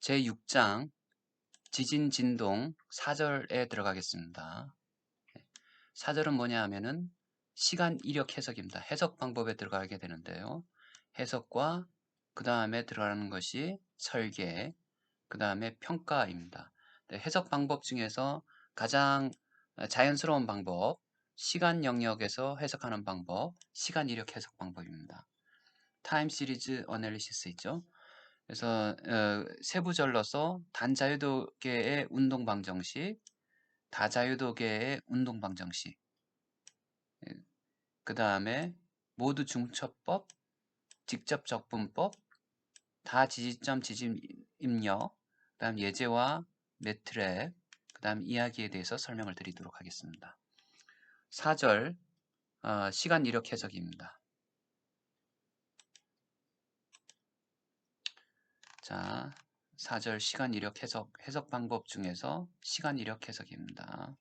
제6장 지진 진동 4절에 들어가겠습니다. 4절은 뭐냐 하면은 시간 이력 해석입니다. 해석 방법에 들어가게 되는데요. 해석과 그 다음에 들어가는 것이 설계, 그 다음에 평가입니다. 해석 방법 중에서 가장 자연스러운 방법, 시간 영역에서 해석하는 방법, 시간 이력 해석 방법입니다. 타임 시리즈 어널리시스 있죠. 그래서 세부절로서 단자유도계의 운동 방정식, 다자유도계의 운동 방정식, 그 다음에 모두 중첩법, 직접 적분법, 다지지점 지진 입력, 그 다음 예제와 매트랩, 그 다음 이야기에 대해서 설명을 드리도록 하겠습니다. 4절 시간 이력 해석입니다. 자, 4절 시간 이력 해석 방법 중에서 시간 이력 해석입니다.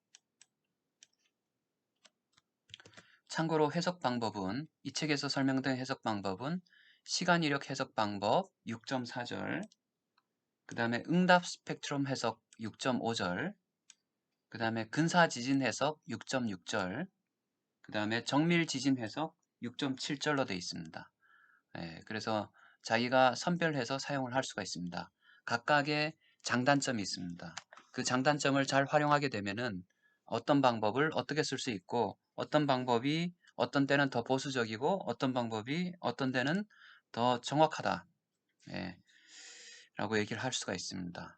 참고로 해석 방법은 이 책에서 설명된 해석 방법은 시간 이력 해석 방법 6.4절, 그 다음에 응답 스펙트럼 해석 6.5절, 그 다음에 근사 지진 해석 6.6절, 그 다음에 정밀 지진 해석 6.7절로 되어 있습니다. 그래서 자기가 선별해서 사용을 할 수가 있습니다. 각각의 장단점이 있습니다. 그 장단점을 잘 활용하게 되면은 어떤 방법을 어떻게 쓸 수 있고 어떤 방법이 어떤 때는 더 보수적이고 어떤 방법이 어떤 때는 더 정확하다 라고 얘기를 할 수가 있습니다.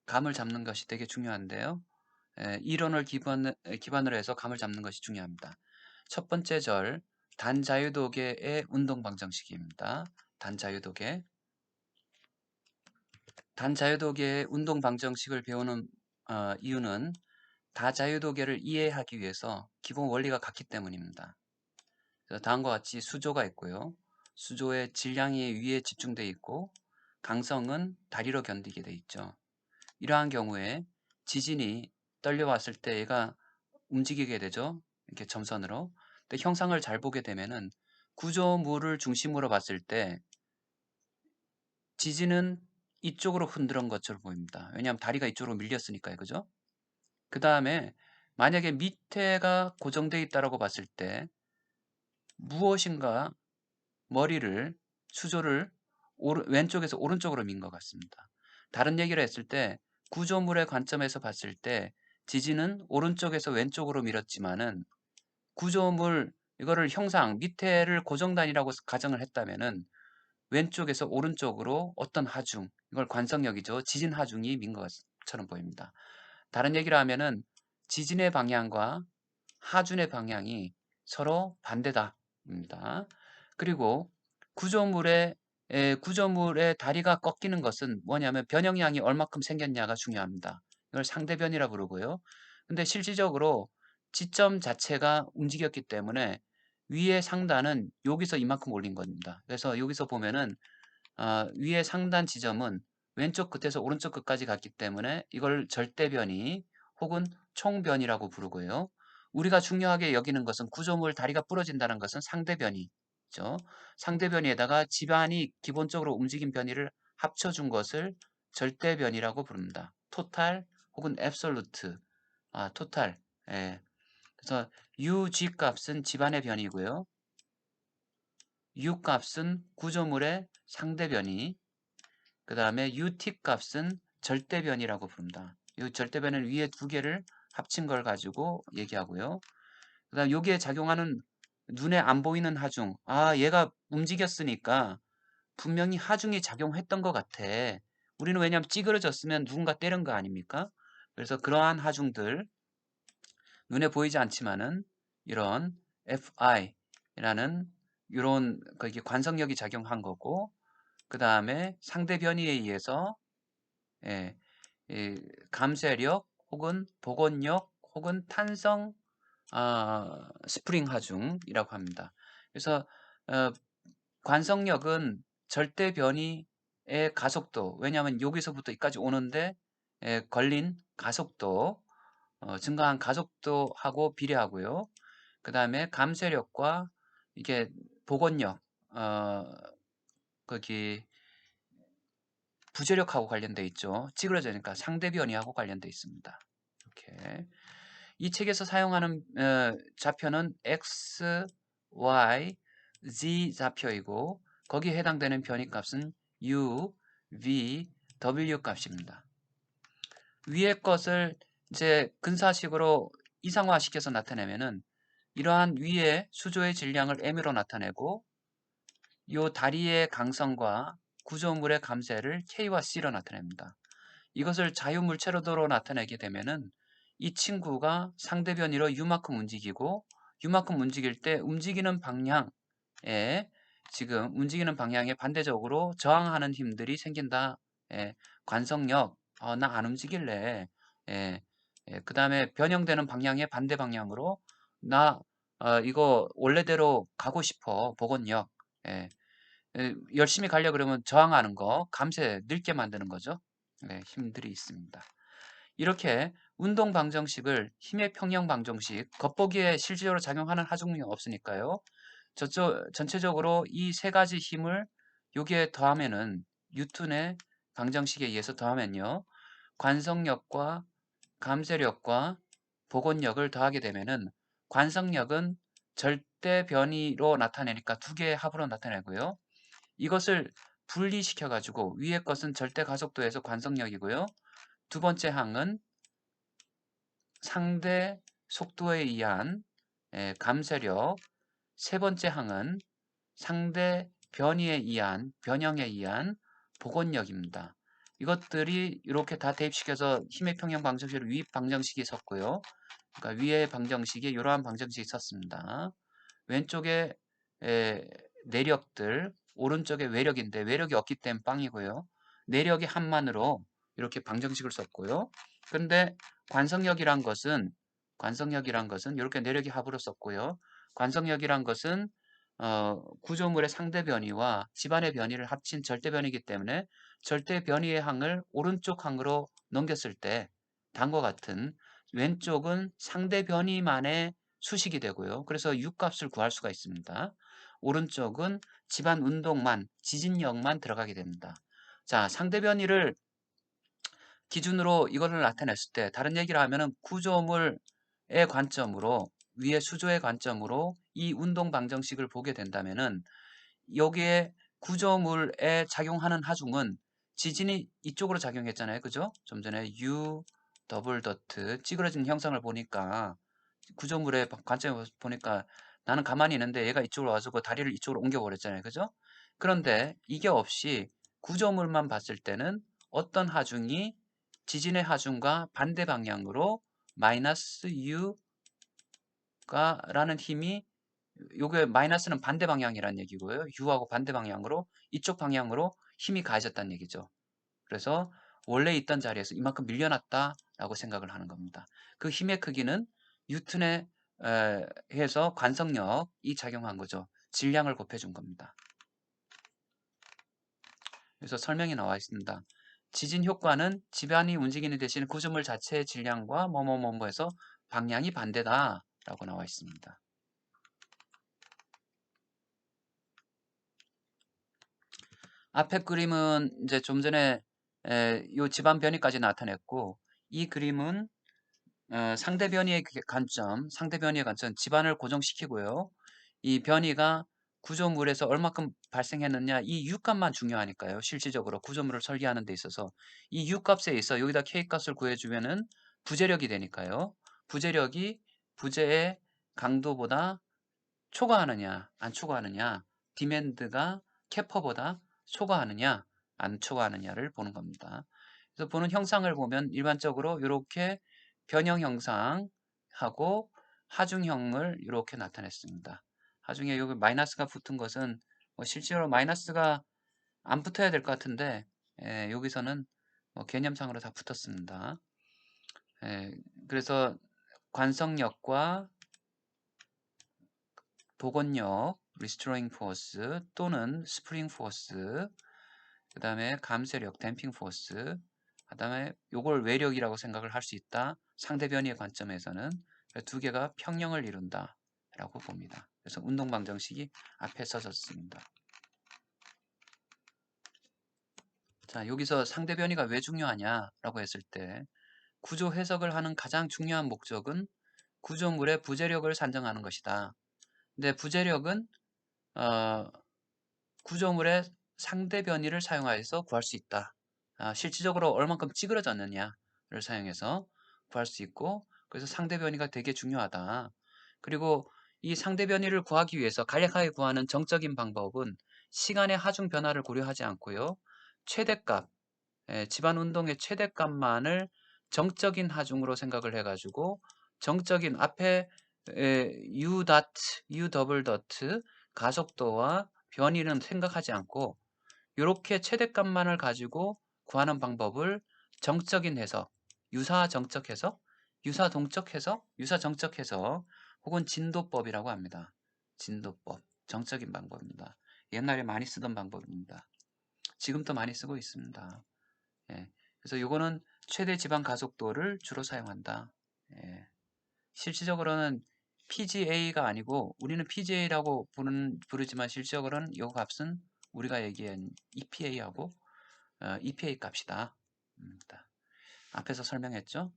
감을 잡는 것이 되게 중요한데요. 이론을 기반으로 해서 감을 잡는 것이 중요합니다. 첫 번째 절 단자유도계의 운동 방정식입니다. 단자유도계의 운동 방정식을 배우는 이유는 다자유도계를 이해하기 위해서 기본 원리가 같기 때문입니다. 그래서 다음과 같이 수조가 있고요. 수조의 질량이 위에 집중되어 있고 강성은 다리로 견디게 되어 있죠. 이러한 경우에 지진이 떨려왔을 때 얘가 움직이게 되죠. 이렇게 점선으로. 근데 형상을 잘 보게 되면은 구조물을 중심으로 봤을 때 지진은 이쪽으로 흔들은 것처럼 보입니다. 왜냐하면 다리가 이쪽으로 밀렸으니까요. 그죠? 그 다음에 만약에 밑에가 고정되어 있다고 봤을 때 무엇인가 머리를 수조를 왼쪽에서 오른쪽으로 민 것 같습니다. 다른 얘기를 했을 때 구조물의 관점에서 봤을 때 지진은 오른쪽에서 왼쪽으로 밀었지만은 구조물 이거를 형상 밑에를 고정단이라고 가정을 했다면은 왼쪽에서 오른쪽으로 어떤 하중 이걸 관성력이죠. 지진 하중이 민 것처럼 보입니다. 다른 얘기를 하면은 지진의 방향과 하준의 방향이 서로 반대다입니다. 그리고 구조물의 다리가 꺾이는 것은 뭐냐면 변형량이 얼마큼 생겼냐가 중요합니다. 이걸 상대변이라 부르고요. 근데 실질적으로 지점 자체가 움직였기 때문에 위의 상단은 여기서 이만큼 올린 겁니다. 그래서 여기서 보면은 위의 상단 지점은 왼쪽 끝에서 오른쪽 끝까지 갔기 때문에 이걸 절대변이 혹은 총변이라고 부르고요. 우리가 중요하게 여기는 것은 구조물 다리가 부러진다는 것은 상대변이죠. 상대변이에다가 집안이 기본적으로 움직임 변이를 합쳐준 것을 절대변이라고 부릅니다. 토탈 혹은 앱솔루트. 토탈. 예. 그래서 UG 값은 집안의 변이고요. U 값은 구조물의 상대변이, 그 다음에 UT 값은 절대변이라고 부릅니다. 이 절대변은 위에 두 개를 합친 걸 가지고 얘기하고요. 그 다음 여기에 작용하는 눈에 안 보이는 하중. 얘가 움직였으니까 분명히 하중이 작용했던 것 같아. 우리는 왜냐하면 찌그러졌으면 누군가 때린 거 아닙니까? 그래서 그러한 하중들, 눈에 보이지 않지만은 이런 FI라는 이런 이게 관성력이 작용한 거고, 그 다음에 상대 변이에 의해서 예, 감쇄력 혹은 복원력 혹은 탄성 스프링 하중이라고 합니다. 그래서 관성력은 절대 변이의 가속도, 왜냐하면 여기서부터 여기까지 오는데 걸린 가속도, 증가한 가속도하고 비례하고요. 그 다음에 감쇄력과 이게 복원력, 거기 부재력하고 관련돼 있죠. 찌그러지니까 상대 변이하고 관련돼 있습니다. 이렇게 이 책에서 사용하는 좌표는 x, y, z 좌표이고 거기에 해당되는 변이값은 u, v, w 값입니다. 위의 것을 이제 근사식으로 이상화시켜서 나타내면은 이러한 위의 수조의 질량을 m으로 나타내고 요 다리의 강성과 구조물의 감쇄를 k와 c로 나타냅니다. 이것을 자유물체로도 나타내게 되면은 이 친구가 상대 변이로 u만큼 움직이고 u만큼 움직일 때 움직이는 방향에 지금 움직이는 방향에 반대적으로 저항하는 힘들이 생긴다. 예, 관성력, 나 안 움직일래. 예, 그 다음에 변형되는 방향의 반대 방향으로 나 이거 원래대로 가고 싶어. 복원력. 예, 열심히 가려 그러면 저항하는 거, 감쇄 늙게 만드는 거죠. 네, 힘들이 있습니다. 이렇게 운동 방정식을 힘의 평형 방정식, 겉보기에 실질적으로 작용하는 하중력이 없으니까요. 전체적으로 이 세 가지 힘을 여기에 더하면은 뉴턴의 방정식에 의해서 더하면요. 관성력과 감쇄력과 복원력을 더하게 되면은 관성력은 절대 변이로 나타내니까 두 개의 합으로 나타내고요. 이것을 분리시켜 가지고 위의 것은 절대 가속도에서 관성력이고요. 두 번째 항은 상대 속도에 의한 감쇄력, 세 번째 항은 상대 변이에 의한 변형에 의한 복원력입니다. 이것들이 이렇게 다 대입시켜서 힘의 평형 방정식으로 위 방정식이 섰고요. 그러니까 위의 방정식에 이러한 방정식이 섰습니다. 왼쪽에 내력들, 오른쪽에 외력인데 외력이 없기 때문에 빵이고요. 내력이 한만으로 이렇게 방정식을 썼고요. 근데 관성력이란 것은 이렇게 내력이 합으로 썼고요. 관성력이란 것은 구조물의 상대 변이와 집안의 변이를 합친 절대 변이이기 때문에 절대 변이의 항을 오른쪽 항으로 넘겼을 때 다음과 같은 왼쪽은 상대 변이만의 수식이 되고요. 그래서 U 값을 구할 수가 있습니다. 오른쪽은 집안 운동만, 지진력만 들어가게 됩니다. 자, 상대 변이를 기준으로 이거를 나타냈을 때 다른 얘기를 하면은 구조물의 관점으로 위에 수조의 관점으로 이 운동 방정식을 보게 된다면은 여기에 구조물에 작용하는 하중은 지진이 이쪽으로 작용했잖아요. 그죠? 좀 전에 U 더블 더트 찌그러진 형상을 보니까 구조물의 관점에 보니까 나는 가만히 있는데 얘가 이쪽으로 와서 그 다리를 이쪽으로 옮겨버렸잖아요. 그죠? 그런데 이게 없이 구조물만 봤을 때는 어떤 하중이 지진의 하중과 반대 방향으로 마이너스 U가 라는 힘이 요게 마이너스는 반대 방향이라는 얘기고요. U하고 반대 방향으로 이쪽 방향으로 힘이 가해졌다는 얘기죠. 그래서 원래 있던 자리에서 이만큼 밀려났다라고 생각을 하는 겁니다. 그 힘의 크기는 뉴턴에 해서 관성력이 작용한 거죠. 질량을 곱해준 겁니다. 그래서 설명이 나와 있습니다. 지진 효과는 집안이 움직이는 대신 구조물 자체의 질량과 뭐뭐뭐뭐해서 방향이 반대다라고 나와 있습니다. 앞에 그림은 이제 좀 전에 요 집안 변이까지 나타냈고 이 그림은 상대 변이의 상대 변이의 관점, 집안을 고정시키고요. 이 변이가 구조물에서 얼마큼 발생했느냐 이 U값만 중요하니까요. 실질적으로 구조물을 설계하는 데 있어서 이 U값에 있어 여기다 K값을 구해주면은 부재력이 되니까요. 부재력이 부재의 강도보다 초과하느냐 안 초과하느냐 디맨드가 캐퍼보다 초과하느냐 안 초과하느냐를 보는 겁니다. 그래서 보는 형상을 보면 일반적으로 이렇게 변형 형상하고 하중형을 이렇게 나타냈습니다. 하중에 여기 마이너스가 붙은 것은 뭐 실제로 마이너스가 안 붙어야 될 것 같은데 여기서는 뭐 개념상으로 다 붙었습니다. 그래서 관성력과 복원력, restoring force 또는 spring force, 그 다음에 감쇄력, damping force, 그 다음에 요걸 외력이라고 생각을 할 수 있다. 상대 변이의 관점에서는 두 개가 평형을 이룬다 라고 봅니다. 그래서 운동 방정식이 앞에 써졌습니다. 자, 여기서 상대 변이가 왜 중요하냐라고 했을 때 구조 해석을 하는 가장 중요한 목적은 구조물의 부재력을 산정하는 것이다. 근데 부재력은 구조물의 상대 변이를 사용하여서 구할 수 있다. 실질적으로 얼만큼 찌그러졌느냐를 사용해서 구할 수 있고, 그래서 상대 변이가 되게 중요하다. 그리고 이 상대 변이를 구하기 위해서 간략하게 구하는 정적인 방법은 시간의 하중 변화를 고려하지 않고요. 최대값, 집안 운동의 최대값만을 정적인 하중으로 생각을 해가지고 정적인 앞에 u 닷, u 더블 더트 가속도와 변이는 생각하지 않고 이렇게 최대값만을 가지고 구하는 방법을 정적인 해석, 유사 정적 해석, 유사 동적 해석, 유사 정적 해석 혹은 진도법이라고 합니다. 진도법, 정적인 방법입니다. 옛날에 많이 쓰던 방법입니다. 지금도 많이 쓰고 있습니다. 예. 그래서 이거는 최대 지방 가속도를 주로 사용한다. 예. 실질적으로는 PGA가 아니고 우리는 PGA라고 부르지만 실질적으로는 이 값은 우리가 얘기한 EPA하고 EPA 값이다. 앞에서 설명했죠.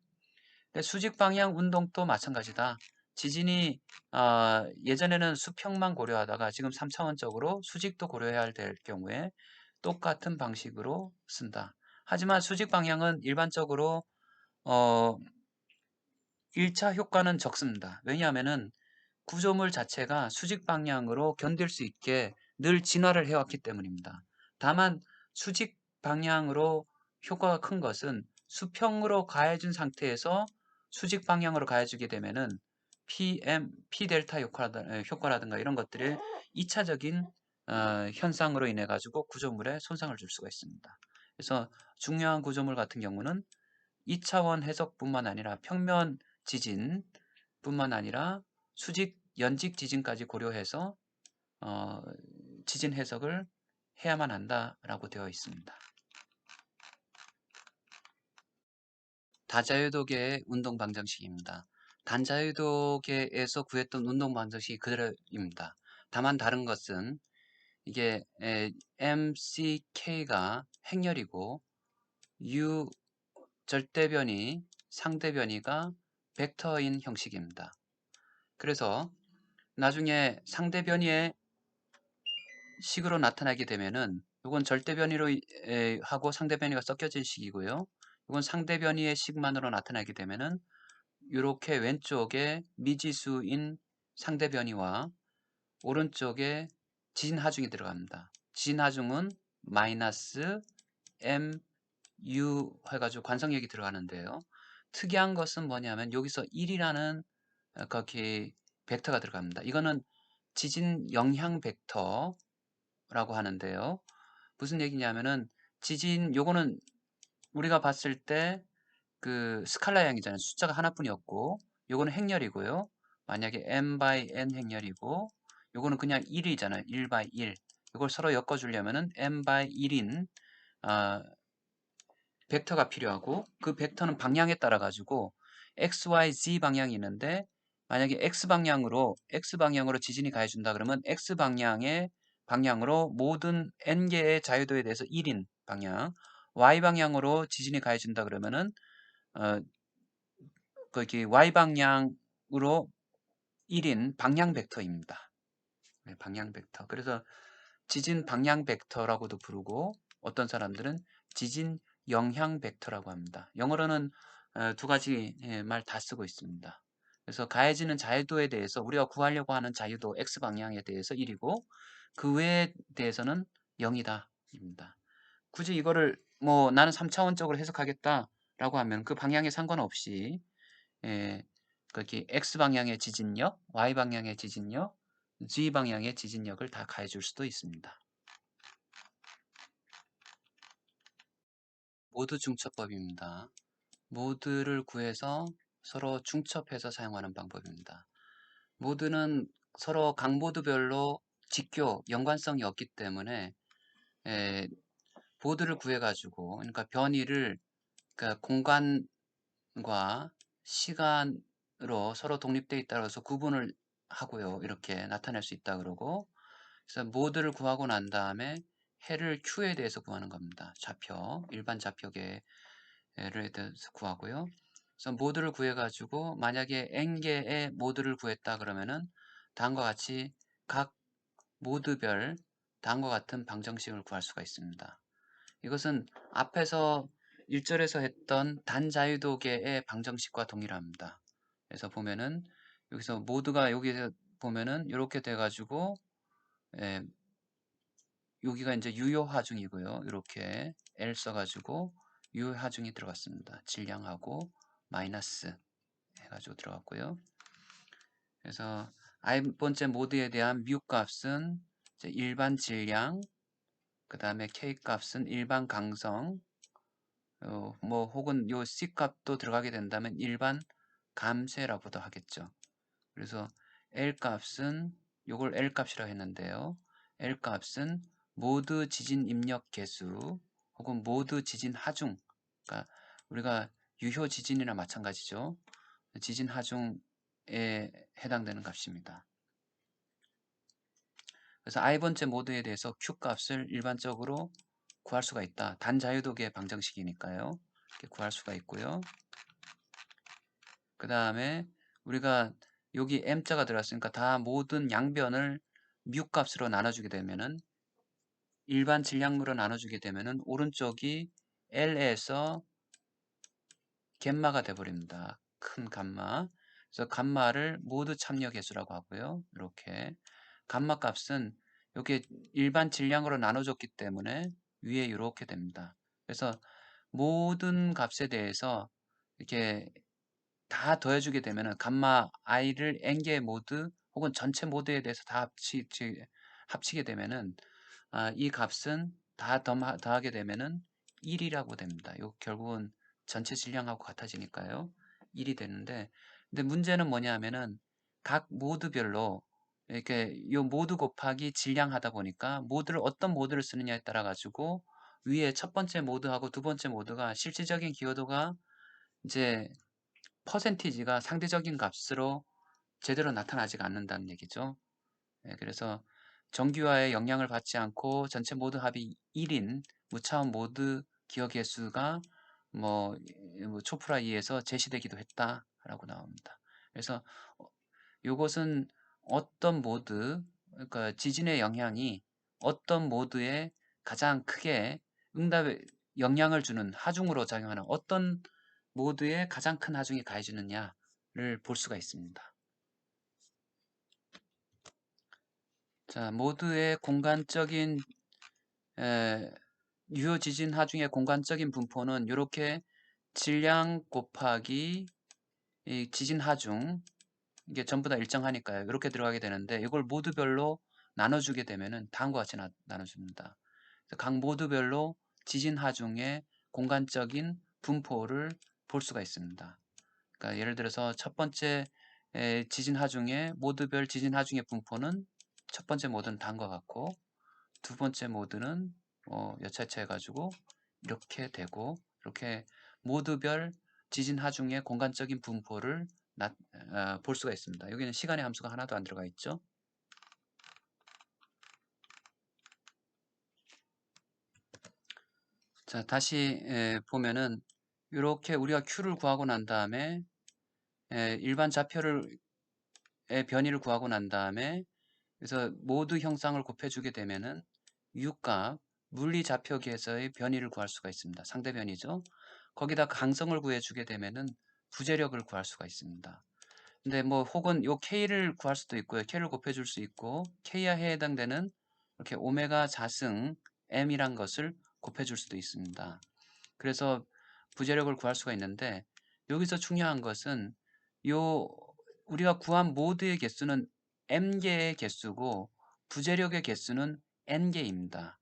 수직 방향 운동도 마찬가지다. 지진이 예전에는 수평만 고려하다가 지금 3차원적으로 수직도 고려해야 될 경우에 똑같은 방식으로 쓴다. 하지만 수직 방향은 일반적으로 1차 효과는 적습니다. 왜냐하면은 구조물 자체가 수직 방향으로 견딜 수 있게 늘 진화를 해왔기 때문입니다. 다만 수직 방향으로 효과가 큰 것은 수평으로 가해준 상태에서 수직 방향으로 가해주게 되면은 P 델타 효과라든가 이런 것들의 2차적인 현상으로 인해 가지고 구조물에 손상을 줄 수가 있습니다. 그래서 중요한 구조물 같은 경우는 2차원 해석뿐만 아니라 평면 지진뿐만 아니라 수직, 연직 지진까지 고려해서 지진 해석을 해야만 한다라고 되어 있습니다. 다자유도계의 운동 방정식입니다. 단자유도계에서 구했던 운동 방정식이 그대로입니다. 다만 다른 것은 이게 MCK가 행렬이고 U 절대변이, 상대변이가 벡터인 형식입니다. 그래서 나중에 상대변이의 식으로 나타나게 되면은 이건 절대변이로 하고 상대변이가 섞여진 식이고요. 이건 상대변이의 식만으로 나타나게 되면은 이렇게 왼쪽에 미지수인 상대변이와 오른쪽에 진하중이 들어갑니다. 진하중은 마이너스 mu 해가지고 관성력이 들어가는데요. 특이한 것은 뭐냐면 여기서 1이라는 거기 벡터가 들어갑니다. 이거는 지진 영향 벡터라고 하는데요. 무슨 얘기냐면은 지진 요거는 우리가 봤을 때 그 스칼라형이잖아요. 숫자가 하나뿐이었고 요거는 행렬이고요. 만약에 m by n 행렬이고 요거는 그냥 1이잖아요. 1 by 1. 이걸 서로 엮어주려면은 m by 1인 벡터가 필요하고 그 벡터는 방향에 따라 가지고 x, y, z 방향이 있는데 만약에 x방향으로 지진이 가해준다 그러면 x방향의 방향으로 모든 n개의 자유도에 대해서 1인 방향, y방향으로 지진이 가해준다 그러면은 거기 y방향으로 1인 방향 벡터입니다. 네, 방향 벡터. 그래서 지진 방향 벡터라고도 부르고 어떤 사람들은 지진 영향 벡터라고 합니다. 영어로는 두 가지 말 다 쓰고 있습니다. 그래서 가해지는 자유도에 대해서 우리가 구하려고 하는 자유도 x방향에 대해서 1이고 그 외에 대해서는 0이다 입니다. 굳이 이거를 뭐 나는 3차원적으로 해석하겠다라고 하면 그 방향에 상관없이 거기 x방향의 지진력, y방향의 지진력, z방향의 지진력을 다 가해줄 수도 있습니다. 모드 중첩법입니다. 모드를 구해서 서로 중첩해서 사용하는 방법입니다. 모드는 서로 각 모드별로 직교, 연관성이 없기 때문에 모드를 구해가지고 그러니까 변이를 그러니까 공간과 시간으로 서로 독립되어 있다고 해서 구분을 하고요. 이렇게 나타낼 수 있다 그러고 그래서 모드를 구하고 난 다음에 해를 Q에 대해서 구하는 겁니다. 좌표, 일반 좌표계를 대해서 구하고요. 그래서 모드를 구해가지고 만약에 n개의 모드를 구했다 그러면은 다음과 같이 각 모드별 다음과 같은 방정식을 구할 수가 있습니다. 이것은 앞에서 1절에서 했던 단자유도계의 방정식과 동일합니다. 그래서 보면은 여기서 모드가 여기서 보면은 이렇게 돼가지고 여기가 이제 유효하중이고요. 이렇게 L 써가지고 유효하중이 들어갔습니다. 질량하고 마이너스 해가지고 들어갔고요. 그래서 i번째 모드에 대한 μ 값은 이제 일반 질량, 그 다음에 K 값은 일반 강성, 뭐 혹은 요 C 값도 들어가게 된다면 일반 감쇄라고도 하겠죠. 그래서 L 값은 요걸 L 값이라고 했는데요. L 값은 모드 지진 입력 개수 혹은 모드 지진 하중, 그러니까 우리가 유효 지진이나 마찬가지죠. 지진 하중에 해당되는 값입니다. 그래서 i번째 모드에 대해서 Q 값을 일반적으로 구할 수가 있다. 단자유도계 방정식이니까요. 이렇게 구할 수가 있고요. 그 다음에 우리가 여기 M자가 들어갔으니까 다 모든 양변을 μ 값으로 나눠주게 되면은 일반 질량으로 나눠주게 되면은 오른쪽이 L에서 갬마가 돼버립니다. 큰 감마. 그래서 감마를 모두 참여 개수라고 하고요. 이렇게 감마 값은 이렇게 일반 질량으로 나눠줬기 때문에 위에 이렇게 됩니다. 그래서 모든 값에 대해서 이렇게 다 더해주게 되면은 감마 i를 n개 모드 혹은 전체 모드에 대해서 다 합치게 되면은 이 값은 다 더하게 되면은 1이라고 됩니다. 요 결국은 전체 질량하고 같아지니까요. 1이 되는데 근데 문제는 뭐냐 하면은 각 모드별로 이렇게 요 모드 곱하기 질량 하다 보니까 모드를 어떤 모드를 쓰느냐에 따라 가지고 위에 첫 번째 모드하고 두 번째 모드가 실질적인 기여도가 이제 퍼센티지가 상대적인 값으로 제대로 나타나지가 않는다는 얘기죠. 그래서 정규화에 영향을 받지 않고 전체 모드 합이 1인 무차원 모드 기여 개수가 뭐 초프라 2에서 제시되기도 했다라고 나옵니다. 그래서 이것은 어떤 모드, 그러니까 지진의 영향이 어떤 모드에 가장 크게 응답에 영향을 주는 하중으로 작용하는 어떤 모드에 가장 큰 하중이 가해지느냐를 볼 수가 있습니다. 자, 모드의 공간적인 유효 지진 하중의 공간적인 분포는 이렇게 질량 곱하기 이 지진 하중 이게 전부 다 일정하니까요. 이렇게 들어가게 되는데 이걸 모드별로 나눠주게 되면은 다음과 같이 나눠줍니다. 각 모드별로 지진 하중의 공간적인 분포를 볼 수가 있습니다. 그러니까 예를 들어서 첫 번째 지진 하중의 모드별 지진 하중의 분포는 첫 번째 모드는 다음과 같고 두 번째 모드는 여차치 해가지고 이렇게 되고 이렇게 모드별 지진 하중의 공간적인 분포를 볼 수가 있습니다. 여기는 시간의 함수가 하나도 안 들어가 있죠. 자, 다시 보면은 이렇게 우리가 Q를 구하고 난 다음에 일반 좌표를 변이를 구하고 난 다음에 그래서 모두 형상을 곱해주게 되면은 U값 물리 좌표계에서의 변이를 구할 수가 있습니다. 상대 변이죠. 거기다 강성을 구해주게 되면은 부재력을 구할 수가 있습니다. 근데 뭐 혹은 요 K를 구할 수도 있고요. K를 곱해줄 수 있고 K야에 해당되는 이렇게 오메가 자승 M이란 것을 곱해줄 수도 있습니다. 그래서 부재력을 구할 수가 있는데 여기서 중요한 것은 요 우리가 구한 모드의 개수는 m개의 개수고 부재력의 개수는 n개입니다.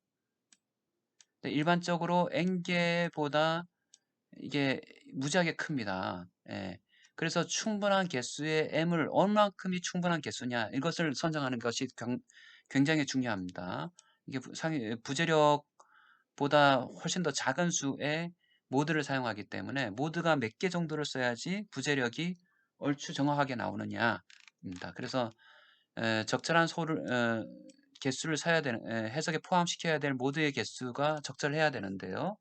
일반적으로 n개보다 이게 무지하게 큽니다. 그래서 충분한 개수의 m을 얼마큼이 충분한 개수냐 이것을 선정하는 것이 굉장히 중요합니다. 이게 부재력보다 훨씬 더 작은 수의 모드를 사용하기 때문에 모드가 몇 개 정도를 써야지 부재력이 얼추 정확하게 나오느냐입니다. 그래서 적절한 개수를 사야 되는 해석에 포함시켜야 될 모드의 개수가 적절해야 되는데요.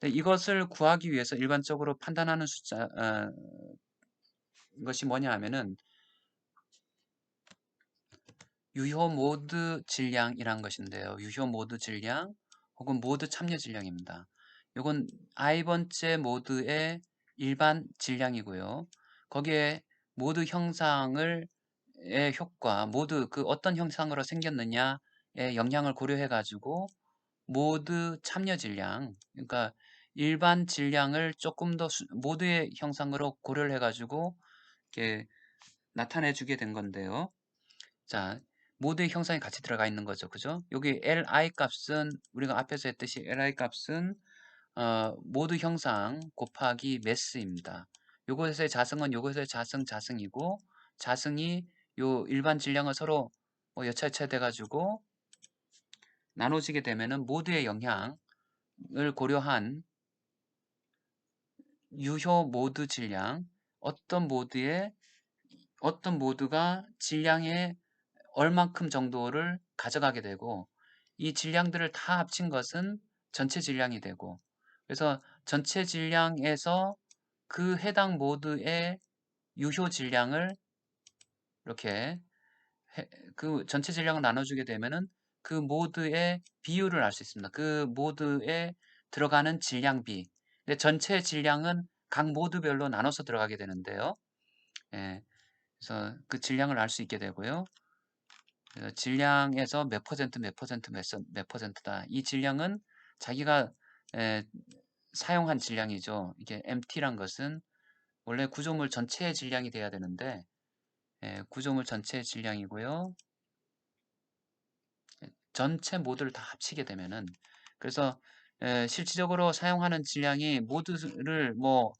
이것을 구하기 위해서 일반적으로 판단하는 숫자 것이 뭐냐 하면은 유효 모드 질량이란 것인데요. 유효 모드 질량 혹은 모드 참여 질량입니다. 이건 i번째 모드의 일반 질량이고요. 거기에 모드 형상을 의 효과, 모드 그 어떤 형상으로 생겼느냐의 영향을 고려해 가지고 모드 참여 질량, 그러니까 일반 질량을 조금 더 모드의 형상으로 고려를 해 가지고 이렇게 나타내 주게 된 건데요. 자, 모드의 형상이 같이 들어가 있는 거죠. 그죠? 여기 li 값은 우리가 앞에서 했듯이 li 값은 모드 형상 곱하기 매스입니다. 요것의 자승은 요것의 자승이고 자승이 요 일반 질량을 서로 뭐 여차여차 돼가지고 나눠지게 되면은 모드의 영향을 고려한 유효 모드 질량, 어떤 모드가 질량의 얼만큼 정도를 가져가게 되고 이 질량들을 다 합친 것은 전체 질량이 되고 그래서 전체 질량에서 그 해당 모드의 유효 질량을 이렇게 그 전체 질량을 나눠주게 되면은 그 모드의 비율을 알 수 있습니다. 그 모드에 들어가는 질량비. 근데 전체 질량은 각 모드별로 나눠서 들어가게 되는데요. 예, 그래서 그 질량을 알 수 있게 되고요. 그래서 질량에서 몇 퍼센트, 몇 퍼센트다. 이 질량은 자기가 사용한 질량이죠. 이게 MT란 것은 원래 구조물 전체의 질량이 돼야 되는데 구조물 전체의 질량이고요. 전체 모드를 다 합치게 되면은 그래서 실질적으로 사용하는 질량이 모드를 뭐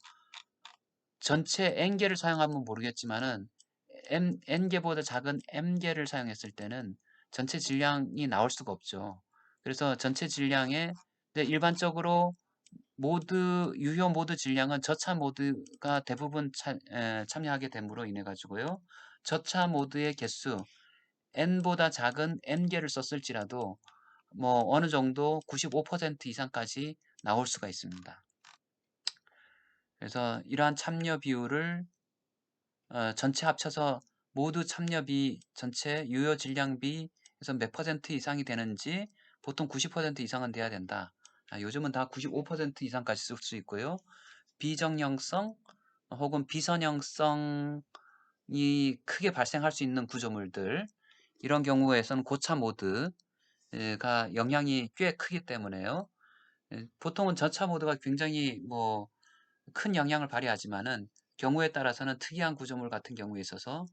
전체 n개를 사용하면 모르겠지만은 n개보다 작은 m개를 사용했을 때는 전체 질량이 나올 수가 없죠. 그래서 전체 질량에 일반적으로 유효 모드 질량은 저차 모드가 대부분 참여하게 됨으로 인해 가지고요. 저차 모드의 개수 n보다 작은 m개를 썼을지라도 뭐 어느 정도 95% 이상까지 나올 수가 있습니다. 그래서 이러한 참여 비율을 전체 합쳐서 모두 참여비, 전체 유효 질량비에서 몇 퍼센트 이상이 되는지 보통 90% 이상은 돼야 된다. 요즘은 다 95% 이상까지 쓸 수 있고요. 비정형성 혹은 비선형성이 크게 발생할 수 있는 구조물들 이런 경우에서는 고차 모드가 영향이 꽤 크기 때문에요. 보통은 저차 모드가 굉장히 뭐 큰 영향을 발휘하지만은 경우에 따라서는 특이한 구조물 같은 경우에 있어서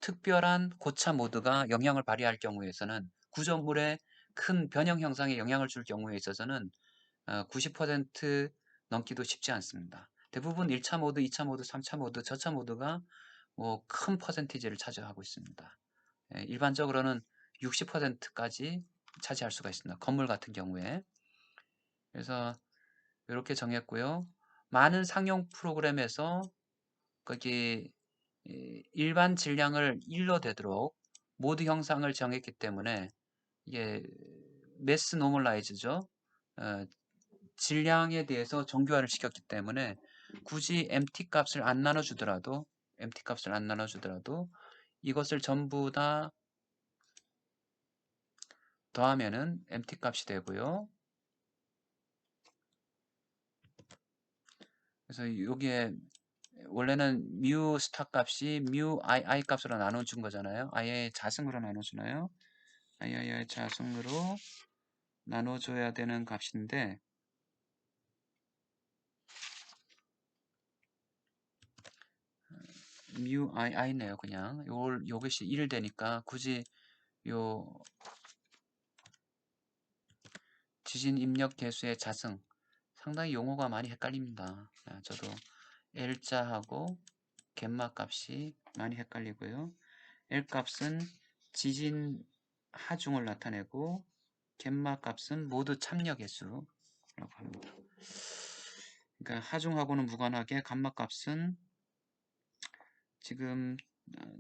특별한 고차 모드가 영향을 발휘할 경우에서는 구조물의 큰 변형 형상에 영향을 줄 경우에 있어서는 90% 넘기도 쉽지 않습니다. 대부분 1차 모드, 2차 모드, 3차 모드, 저차 모드가 뭐 큰 퍼센티지를 차지하고 있습니다. 일반적으로는 60%까지 차지할 수가 있습니다. 건물 같은 경우에. 그래서 이렇게 정했고요. 많은 상용 프로그램에서 거기 일반 질량을 1로 되도록 모드 형상을 정했기 때문에 이게 매스 노멀라이즈죠. 질량에 대해서 정교화를 시켰기 때문에 굳이 MT 값을 안 나눠주더라도 이것을 전부 다 더하면은 MT 값이 되고요. 그래서 여기에 원래는 뮤 스타 값이 뮤 i 값으로 나눠준 거잖아요. i의 자승으로 나눠주나요? i의 자승으로 나눠줘야 되는 값인데 뮤 i네요. 그냥 요것이 1 되니까 굳이 요 지진 입력 개수의 자승 상당히 용어가 많이 헷갈립니다. 저도 L자하고 갯마 값이 많이 헷갈리고요. L 값은 지진 하중을 나타내고 갯마 값은 모두 참여 개수라고 합니다. 그러니까 하중하고는 무관하게 감마 값은 지금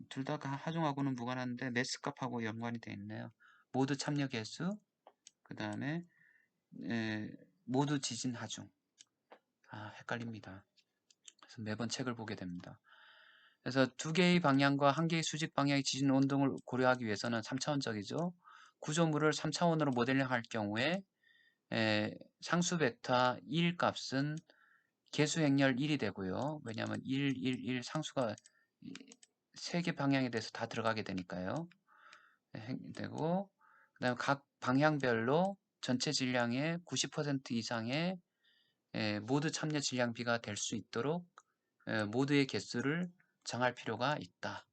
둘 다 하중하고는 무관한데 매스 값하고 연관이 되어 있네요. 모두 참여 개수, 그 다음에 모두 지진 하중. 헷갈립니다. 그래서 매번 책을 보게 됩니다. 그래서 두 개의 방향과 한 개의 수직 방향의 지진 운동을 고려하기 위해서는 3차원적이죠. 구조물을 3차원으로 모델링할 경우에 상수 벡터 1 값은 개수 행렬 1이 되고요. 왜냐하면 1, 1, 1 상수가 세 개 방향에 대해서 다 들어가게 되니까요. 되고 그 다음에 각 방향별로 전체 질량의 90% 이상의 모두 참여 질량비가 될 수 있도록 모두의 개수를 정할 필요가 있다.